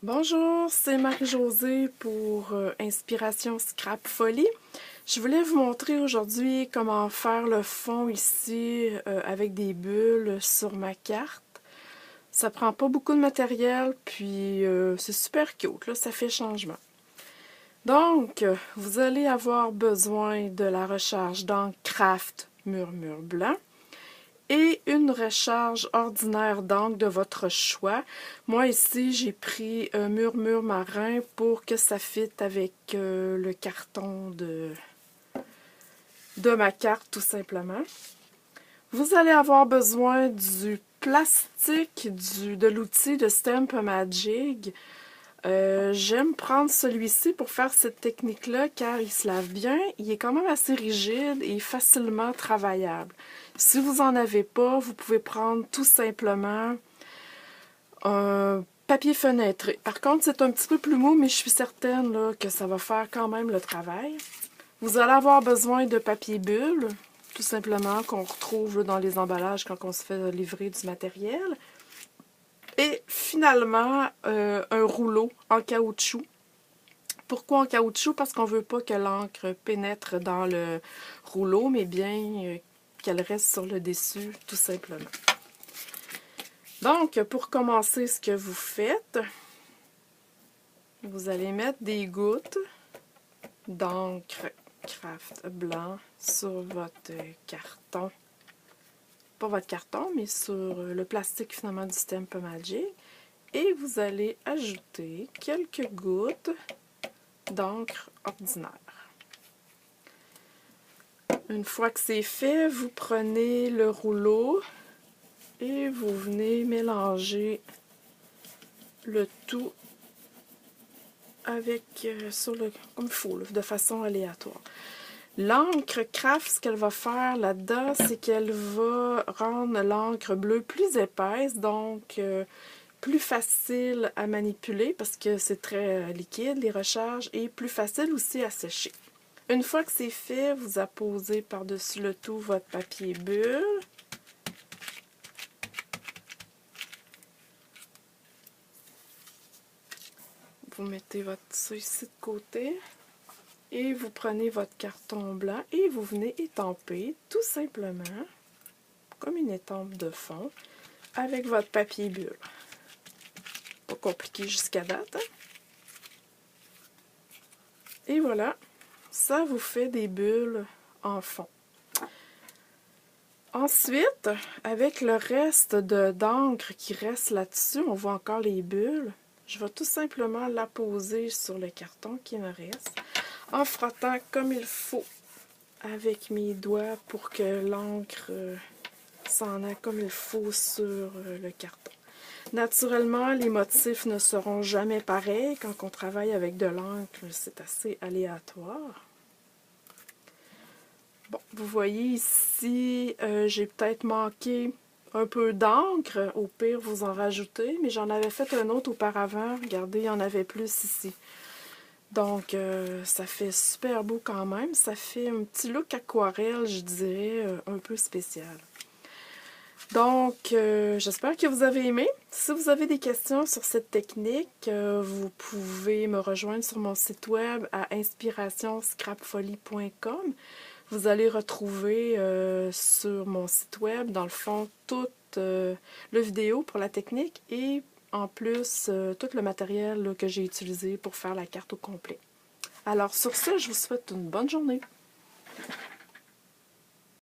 Bonjour, c'est Marie-Josée pour Inspiration Scrap Folie. Je voulais vous montrer aujourd'hui comment faire le fond ici avec des bulles sur ma carte. Ça prend pas beaucoup de matériel, puis c'est super cute, là, ça fait changement. Donc, vous allez avoir besoin de la recharge d'encre Craft Murmure Blanc et une recharge ordinaire d'encre de votre choix. Moi ici, j'ai pris un Murmure Marin pour que ça fitte avec le carton de ma carte, tout simplement. Vous allez avoir besoin du plastique de l'outil de Stamp Magic. J'aime prendre celui-ci pour faire cette technique-là car il se lave bien, il est quand même assez rigide et facilement travaillable. Si vous n'en avez pas, vous pouvez prendre tout simplement un papier fenêtré. Par contre, c'est un petit peu plus mou, mais je suis certaine là, que ça va faire quand même le travail. Vous allez avoir besoin de papier bulle, tout simplement, qu'on retrouve là, dans les emballages quand on se fait livrer du matériel. Et finalement, un rouleau en caoutchouc. Pourquoi en caoutchouc? Parce qu'on ne veut pas que l'encre pénètre dans le rouleau, mais bien qu'elle reste sur le dessus, tout simplement. Donc, pour commencer, ce que vous faites, vous allez mettre des gouttes d'encre Craft blanc sur votre carton. Pas votre carton, mais sur le plastique finalement du Stamp Magic. Et vous allez ajouter quelques gouttes d'encre ordinaire. Une fois que c'est fait, vous prenez le rouleau et vous venez mélanger le tout avec comme il faut, là, de façon aléatoire. L'encre Craft, ce qu'elle va faire là-dedans, c'est qu'elle va rendre l'encre bleue plus épaisse, donc plus facile à manipuler parce que c'est très liquide, les recharges, et plus facile aussi à sécher. Une fois que c'est fait, vous apposez par-dessus le tout votre papier bulle. Vous mettez ça ici de côté. Et vous prenez votre carton blanc et vous venez étamper tout simplement, comme une étampe de fond, avec votre papier bulle. Pas compliqué jusqu'à date. Hein? Et voilà, ça vous fait des bulles en fond. Ensuite, avec le reste d'encre qui reste là-dessus, on voit encore les bulles. Je vais tout simplement la poser sur le carton qui me reste, en frottant comme il faut avec mes doigts pour que l'encre s'en aille comme il faut sur le carton. Naturellement, les motifs ne seront jamais pareils. Quand on travaille avec de l'encre, c'est assez aléatoire. Bon, vous voyez ici, j'ai peut-être manqué un peu d'encre. Au pire, vous en rajoutez, mais j'en avais fait un autre auparavant. Regardez, il y en avait plus ici. Donc, ça fait super beau quand même. Ça fait un petit look aquarelle, je dirais, un peu spécial. Donc, j'espère que vous avez aimé. Si vous avez des questions sur cette technique, vous pouvez me rejoindre sur mon site web à inspirationscrapfolie.com. Vous allez retrouver sur mon site web, dans le fond, toute le vidéo pour la technique et en plus tout le matériel là, que j'ai utilisé pour faire la carte au complet. Alors sur ce, je vous souhaite une bonne journée.